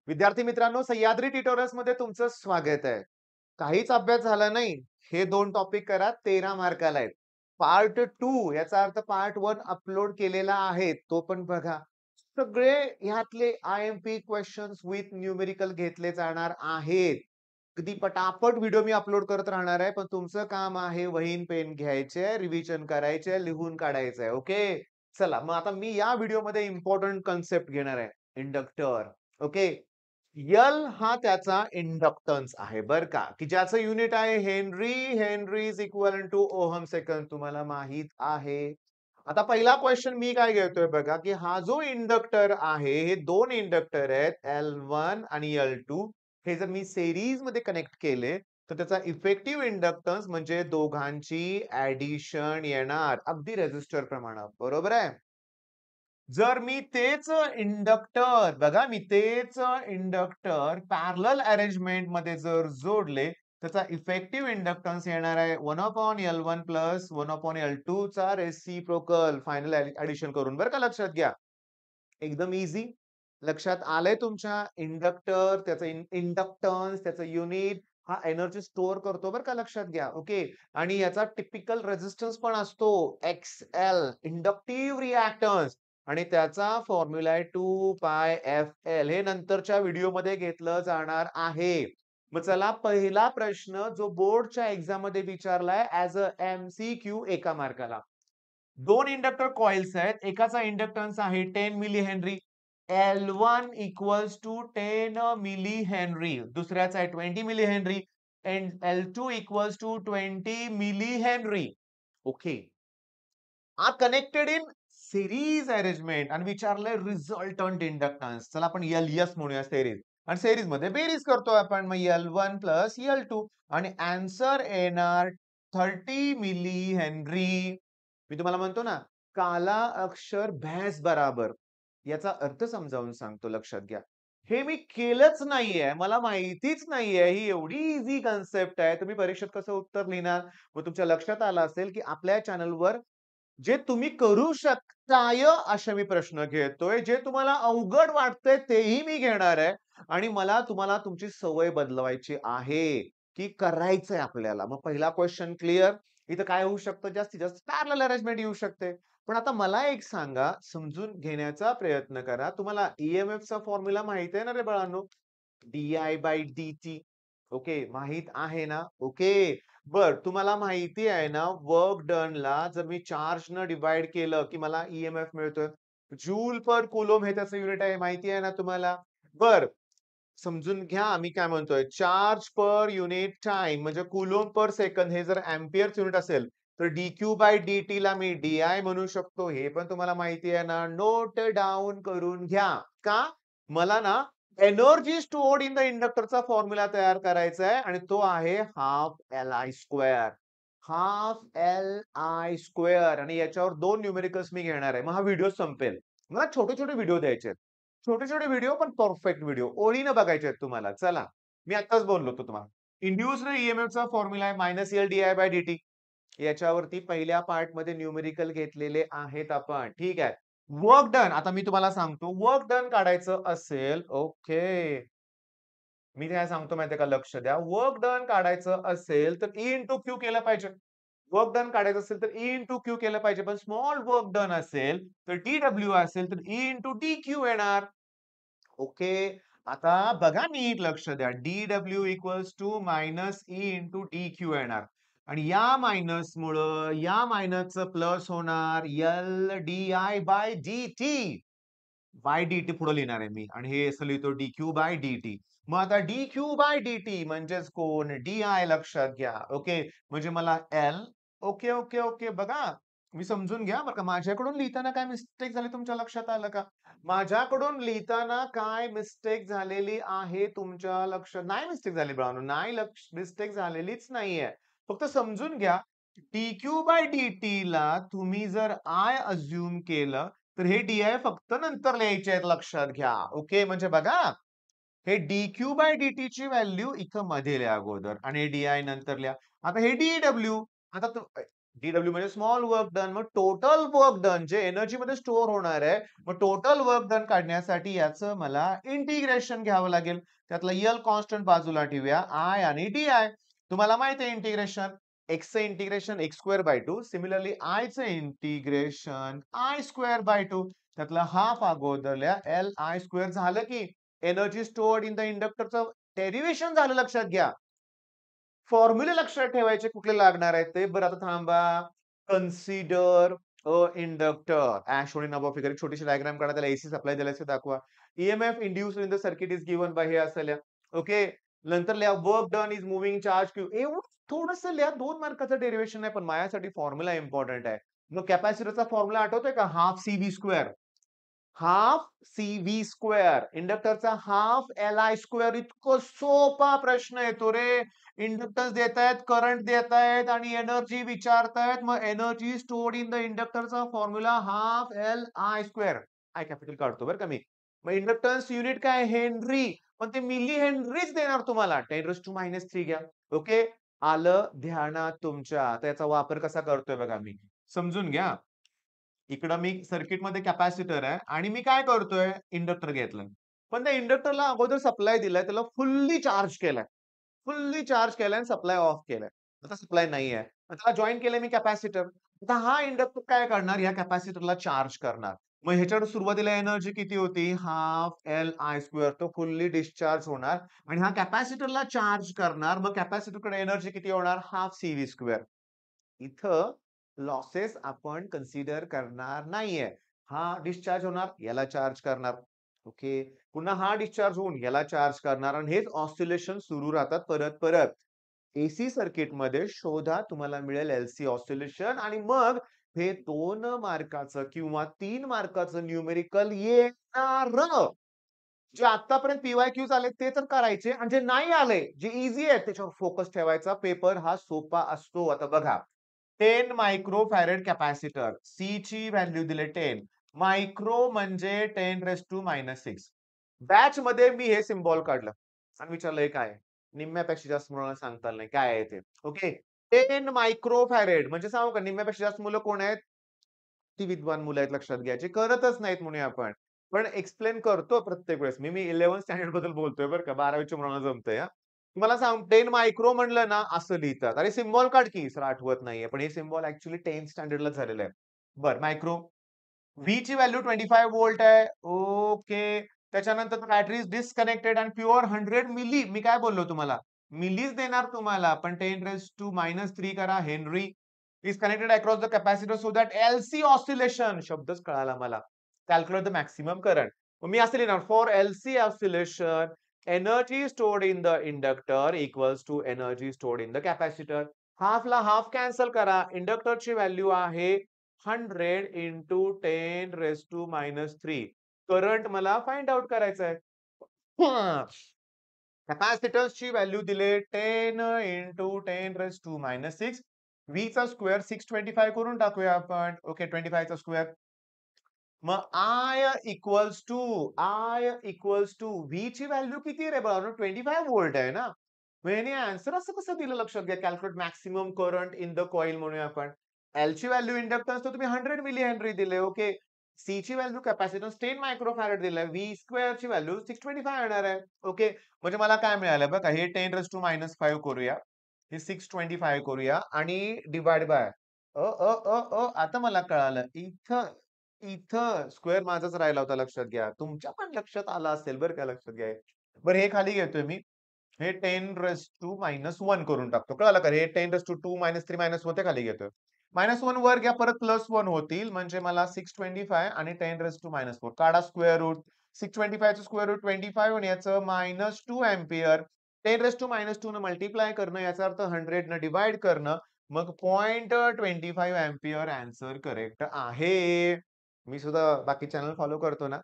विद्यार्थी मित्रांनो, सह्याद्री ट्युटोरियल्स मध्ये तुमचं स्वागत आहे. काहीच अभ्यास झाला नाही, हे 2 टॉपिक करा, 13 मार्काला आहेत. पार्ट 2 याचा अर्थ पार्ट 1 अपलोड केलेला आहे, तो पण बघा. सगळे ह्यातले आय-एम-पी क्वेश्चन्स विथ न्यूमेरिकल घेतले जाणार आहेत. अगदी पटापट व्हिडिओ मी अपलोड करत राहणार आहे, पण तुमचं काम आहे वहीन पेन घ्यायचे, रिव्हिजन करायचे, लिहून काढायचंय. ओके? चला, मग आता मी या व्हिडिओमध्ये इम्पोर्टंट कन्सेप्ट घेणार आहे. इंडक्टर. ओके? यल हा त्याचा इंडक्टन्स आहे बरं का, की ज्याचं युनिट आहे Henry. Henry is equal to ohm second तुम्हाला माहित आहे. आता पहिला क्वेश्चन मी काय घेतोय बघा, की हा जो इंडक्टर आहे, हे 2 इंडक्टर आहेत L1 आणि L2. हे जर मी सीरीज मध्ये कनेक्ट केले, तर त्याचा इफेक्टिव्ह इंडक्टन्स म्हणजे दोघांची ऍडिशन येणार. अगदी रेझिस्टर प्रमाणे. बरोबर आहे? जर मी तेच इंडक्टर बघा, मी तेच इंडक्टर पॅरलल अरेंजमेंट मध्ये जर जोडले, त्याचा इफेक्टिव्ह इंडक्टन्स येणार आहे 1/L1 प्लस 1/L2 चा रेसिप्रोकल फायनल ऍडिशन करून. बरं का, लक्षात घ्या. एकदम इझी. लक्षात आलंय तुमच्या? इंडक्टर, त्याचं इंडक्टन्स, त्याचं युनिट हा एनर्जी स्टोअर करतो बरं का, लक्षात घ्या. ओके. आणि याचा टिपिकल रेझिस्टन्स पण असतो XL, इंडक्टिव्ह रिअॅक्टन्स. आणि त्याचा फॉर्म्युला आहे 2πfL. हे नंतरच्या व्हिडिओमध्ये घेतलं जाणार आहे. मग चला, पहिला प्रश्न जो बोर्डच्या एक्झाम मध्ये विचारलाय ऍज अ MCQ एका मार्काला. 2 इंडक्टर कॉइल्स आहेत. एकाचा इंडक्टन्स आहे 10 milli henry. L1 equals to 10 milli henry. दुसऱ्याचा आहे 20 milli henry. And L2 equals to 20 milli henry. Okay. Are connected in series arrangement आणि विचारलंय रिझल्टंट इंडक्टन्स. चला आपण LS म्हणूया, सिरीज. आणि सिरीज मध्ये बेरीज करतोय आपण, मग L1 प्लस L2 आणि आन्सर येणार 30 मिली हेनरी. मी तुम्हाला म्हणतो ना, काला अक्षर भैंस बराबर. याचा अर्थ समजावून सांगतो, लक्षात घ्या. हे मी केलंच नाहीये, मला माहितीच नाहीये, ही एवढी इझी कन्सेप्ट आहे. तुम्ही परीक्षेत कसं उत्तर लिहिणार? मग तुमच्या लक्षात आलं असेल, की आपल्या चॅनलवर जे तुम्ही करू शकताय असे मी प्रश्न घेतोय. जे तुम्हाला अवघड वाटतंय तेही मी घेणार आहे. आणि मला तुम्हाला तुमची सवय बदलवायची आहे, की करायचंय आपल्याला. मग पहिला क्वेश्चन क्लिअर. इथं काय होऊ शकतं? जास्तीत जास्त पॅरलल अरेंजमेंट येऊ शकते. पण आता मला एक सांगा, समजून घेण्याचा प्रयत्न करा. तुम्हाला ईएमएफचा फॉर्म्युला माहिती आहे ना रे बाळांनो? di/dt. ओके, माहित आहे ना? ओके. बर, तुम्हाला माहिती आहे ना, वर्क डनला जर मी चार्ज न डिवाइड केलं, की मला ईएमएफ मिळतोय. जूल पर कुलोम हे त्याचं युनिट आहे, माहिती आहे ना तुम्हाला? बर, समजून घ्या मी काय म्हणतोय. चार्ज पर युनिट टाइम म्हणजे कुलोम पर सेकंद हे जर अँपिअर युनिट असेल, तर dq/dt ला मी DI म्हणू शकतो. हे पण तुम्हाला माहिती आहे ना? नोट डाउन करून घ्या. का? मला ना एनर्जी स्टोअर्ड इन द इंडक्टरचा फॉर्म्युला तयार करायचा आहे आणि तो आहे half Li square. Half Li square आणि याच्यावर 2 न्यूमेरिकल्स मी घेणार आहे. मग हा व्हिडिओ संपेल. मला छोटे-छोटे व्हिडिओ द्यायचे आहेत. छोटे-छोटे व्हिडिओ पण परफेक्ट व्हिडिओ. ओळीनं बघायचे आहेत तुम्हाला. चला, मी आत्ताच बोललो होतो तुम्हाला. इंड्यूस्ड ईएमएफचा फॉर्म्युला आहे -L di/dt. याच्यावरती पहिल्या पार्टमध्ये न्यूमेरिकल घेतलेले आहेत आपण. ठीक आहे. Work done. आता मी तुम्हाला सांगतो, वर्क डन काढायचं असेल, ओके. मी काय सांगतो माहितीये का? लक्ष द्या. वर्क डन काढायचं असेल तर ई इंटू क्यू केलं पाहिजे. वर्क डन काढायचं असेल तर ई इंटू क्यू केलं पाहिजे. पण स्मॉल वर्क डन असेल तर टीडब्ल्यू असेल तर ई इंटू डी क्यू येणार. ओके. आता बघा, नीट लक्ष द्या. DW equals to minus E into D Q येणार. आणि या मायनस मुळे या मायनसचं प्लस होणार L D I by D T. By dt पुढे लिहिणार आहे मी आणि हे असं लिहितो dq बाय dt. मग आता dq बाय dt म्हणजेच कोण? di. लक्षात घ्या. ओके. म्हणजे मला L. Okay, okay, okay. बघा, मी समजून घ्या बरं का. माझ्याकडून लिहिताना काय मिस्टेक झाली तुमच्या लक्षात आलं का? माझ्याकडून लिहिताना काय मिस्टेक झालेली आहे तुमच्या लक्षात? नाही मिस्टेक झाली बाळांनो. नाही, मिस्टेक झालेलीच नाहीये. फक्त समजून घ्या. dq बाय dt ला तुम्ही जर I अझ्युम केलं, तर हे डी फक्त नंतर लिहायचे आहेत, लक्षात घ्या. ओके. म्हणजे बघा, हे dq बाय dt ची व्हॅल्यू इथं मध्ये लिहा अगोदर आणि डी नंतर लिहा. आता हे dw. आता डीडब्ल्यू म्हणजे स्मॉल वर्क डन. मग टोटल वर्क डन जे एनर्जी मध्ये स्टोअर होणार आहे. मग टोटल वर्क डन काढण्यासाठी याचं मला इंटिग्रेशन घ्यावं लागेल. त्यातला यल कॉन्स्टंट बाजूला ठेवूया. आय आणि डी आय. तुम्हाला माहिती आहे इंटिग्रेशन. एक्सचं integration X square by 2. Similarly आयचं इंटिग्रेशन आय स्क्वेअर बाय 2. त्यातला हाफ अगोदरल्या एल आय स्क्वेअर झालं की एनर्जी स्टोअर्ड इन द इंडक्टरचं डेरिव्हेशन झालं लक्षात घ्या. फॉर्म्युले लक्षात ठेवायचे कुठले लागणार आहेत ते. बरं आता थांबा. Consider a inductor as shown in above figure. एक छोटीशी डायग्राम काढा. त्याला एसी सप्लाय दिलाय ते दाखवा. EMF induced in the circuit is given bye हे असं लिहा. ओके. नंतर लिहा work done is moving charge Q. एवढं थोडंसं लिहा. 2 मार्काचं डेरिव्हेशन आहे, पण माझ्यासाठी फॉर्म्युला इम्पोर्टंट आहे. मग कॅपॅसिटरचा फॉर्म्युला आठवतोय का? Half CV square. Half CV square. इंडक्टरचा हाफ एल आय स्क्वेअर. इतकं सोपा प्रश्न येतो रे. इंडक्टन्स देतायत, करंट देतायत आणि एनर्जी विचारतायत. मग एनर्जी स्टोर्ड इन द इंडक्टरचा formula half L I square. I capital काढतो बरं का मी. मग इंडक्टन्स युनिट काय? हेनरी. पण ते मिली हेनरीच देणार तुम्हाला. 10⁻³ घ्या. ओके. आलं ध्यानात तुमच्या. त्याचा वापर कसा करतोय बघा मी. समजून घ्या. इकडं मी सर्किटमध्ये कॅपॅसिटर आहे आणि मी काय करतोय? इंडक्टर घेतलाय. पण त्या इंडक्टरला अगोदर सप्लाय दिलाय. त्याला फुल्ली चार्ज केलाय. फुल्ली चार्ज केलाय आणि सप्लाय ऑफ केलाय. आता सप्लाय नाहीये. त्याला जॉइन केलंय मी कॅपॅसिटर. आता हा इंडक्टर काय करणार? या कॅपॅसिटरला चार्ज करणार. मग ह्याच्यावर सुरुवातीला एनर्जी किती होती? Half L I square. तो फुल्ली डिस्चार्ज होणार आणि हा कॅपॅसिटरला चार्ज करणार. मग कॅपॅसिटरकडे एनर्जी किती होणार? Half CV square. इथं लॉसेस आपण कन्सिडर करणार नाहीये. हा डिस्चार्ज होणार, याला चार्ज करणार. ओके. पुन्हा हा डिस्चार्ज होऊन याला चार्ज करणार आणि हेच ऑसिलेशन सुरू राहतात परत-परत. एसी सर्किटमध्ये शोधा तुम्हाला मिळेल एलसी ऑसिलेशन आणि मग हे 2 मार्काचं किंवा 3 मार्काचं न्यूमेरिकल येणार. जे आतापर्यंत पी-वाय-क्यूज आले ते तर करायचे आणि जे नाही आले, जे ईझी आहे त्याच्यावर फोकस ठेवायचा. पेपर हा सोपा असतो. आता बघा 10 मायक्रो फॅरेड कॅपॅसिटर. सी ची व्हॅल्यू दिली 10. मायक्रो म्हणजे 10⁻⁻6. बॅचमध्ये मी हे सिम्बॉल काढलं आणि विचारलं हे काय आहे? निम्म्यापेक्षा जास्त मुलांना सांगता आलं नाही. काय आहे ते? ओके. 10 मायक्रो फॅरेड म्हणजे सांगू का निम्म्यापेक्षा जास्त मुलं कोण आहेत? ती विद्वान मुलं आहेत लक्षात घ्या. जे करतच नाहीत म्हणूया आपण. पण एक्सप्लेन करतो प्रत्येक वेळेस. मी 11th स्टँडर्ड बद्दल बोलतोय बरं का. 12वीच्या मुलांना जमतंय हां. तुम्हाला सांग 10 मायक्रो म्हणलं ना असं लिहितात. अरे सिम्बॉल काढ की. सर आठवत नाहीये. पण हे सिम्बॉल ॲक्चुअली 10th स्टँडर्डला झालेलं आहे. बरं मायक्रो. व्हीची व्हॅल्यू 25 व्होल्ट आहे. ओके. त्याच्यानंतर battery is disconnected and pure 100 milli. मी काय बोललो तुम्हाला? मिलीच देणार तुम्हाला. पण 10⁻³ करा. Henry is connected across the capacitor so that LC oscillation शब्दच कळाला मला. Calculate the maximum current. मी असं लिहिणार for LC oscillation energy stored in the inductor equals to energy stored in the capacitor. हाल्फला हाल्फ कॅन्सल करा. इंडक्टरची value आहे 100 into 10⁻³ करंट मला फाइंड आउट करायचं आहे. कॅपॅसिटन्सची व्हॅल्यू दिले 10 into 10⁻⁻6. V चा स्क्वेअर 625 करून टाकूया आपण. ओके 25 चा स्क्वेअर. मग I इक्वल्स टू V ची व्हॅल्यू किती आहे रे बाळांनो? 25 व्होल्ट आहे ना. मग याने आन्सर असं कसं दिलं लक्षात घ्या. Calculate maximum current in the coil म्हणूया आपण. L ची व्हॅल्यू इंडक्टन्स तर तुम्ही 100 मिली हेनरी दिले. ओके. C ची व्हॅल्यू कॅपॅसिटन्स 10 मायक्रो फॅरेड दिलाय. V स्क्वेअर ची व्हॅल्यू 625 येणार आहे. ओके. म्हणजे मला काय मिळालं बघा हे 10⁻⁻5 करूया. हे 625 करूया आणि डिव्हाइड बाय आता मला कळालं. इथं इथं स्क्वेअर माझाच राहिला होता लक्षात घ्या. तुमच्या पण लक्षात आलं असेल बरं का लक्षात घ्या. बरं हे खाली घेतोय मी. हे 10⁻⁻1 करून टाकतो. कळालं का? हे 10⁻², -3, -1 ते खाली घेतोय. -1 वर घ्या परत +1 होतील म्हणजे मला 625 आणि 10⁻⁻4 काढा स्क्वेअर रूट. 625 चं स्क्वेअर रूट 25 आणि याचं -2 अँपिअर. 10⁻² न मल्टिप्लाय करणं याचा अर्थ 100 न डिव्हाईड करणं. मग 0.25 अँपिअर आन्सर करेक्ट आहे. मी सुद्धा बाकी चॅनल फॉलो करतो ना.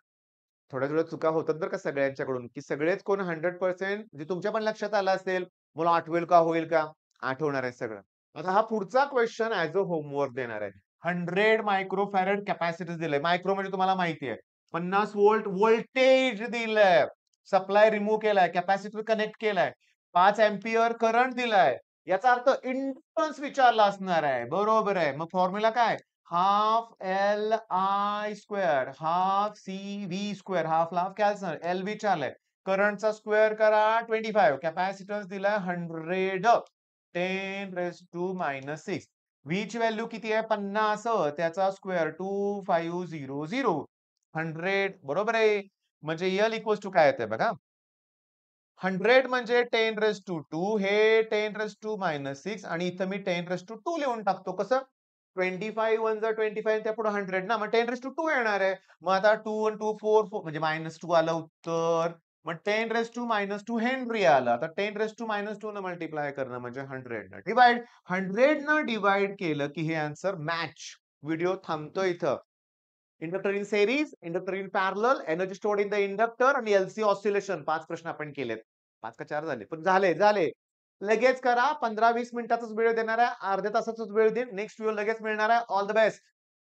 थोड्या-थोड्या चुका होतात बरं का सगळ्यांच्याकडून, की सगळेच कोण 100% म्हणजे तुमच्या पण लक्षात आलं असेल. मला आठवेल का, होईल का? आठवणार आहे सगळं. आता हा पुढचा क्वेशन ॲज अ होमवर्क देणार आहे. 100 मायक्रो फॅरेड कॅपॅसिटर दिलंय. मायक्रो म्हणजे तुम्हाला माहिती आहे. 50 व्होल्ट व्होल्टेज दिलंय. सप्लाय रिमूव्ह केलाय. कॅपॅसिटर कनेक्ट केलाय. 5 अँपिअर करंट दिलाय. याचा अर्थ इंडक्टन्स विचारला असणार आहे. बरोबर आहे. मग फॉर्म्युला काय? Half L I square, half C V square, हाफला हाफ कॅन्सल. एल विचारलंय. करंटचा स्क्वेअर करा 25. कॅपॅसिटन्स दिलाय 100. 10 रेज टू मायनस 6. व्ही ची व्हॅल्यू किती आहे? 50. त्याचा स्क्वेअर 2500. 100 बरोबर आहे. म्हणजे एल इक्वल्स टू काय येतंय बघा. 100 म्हणजे 10 रेज टू 2 हे 10 रेज टू मायनस 6 आणि इथं मी 10 रेज टू 2 लिहून टाकतो. कसं? 25 1 जा 25 त्या पुढे 100 ना, मग 10 रेज टू 2 येणार आहे. मग आता 2 आणि 2 4 म्हणजे -2 आलं उत्तर. मग 10 रेज टू -2 हेनरी आलं. आता 10 रेज टू -2 न मल्टिप्लाय करणं म्हणजे 100 न डिव्हाइड. 100 न डिव्हाइड केलं की हे आन्सर मॅच. व्हिडिओ थांबतो इथं. Inductor in series, inductor in parallel, energy stored in the inductor आणि एलसी ऑसिलेशन 5 प्रश्न आपण केलेत. 5 का 4 झाले? पण झाले. लगेच करा. 15-20 मिनिटाचाच वेळ देणार आहे. अर्ध्या तासाचाच वेळ देईन. नेक्स्ट व्हिडिओ लगेच मिळणार आहे. All the best.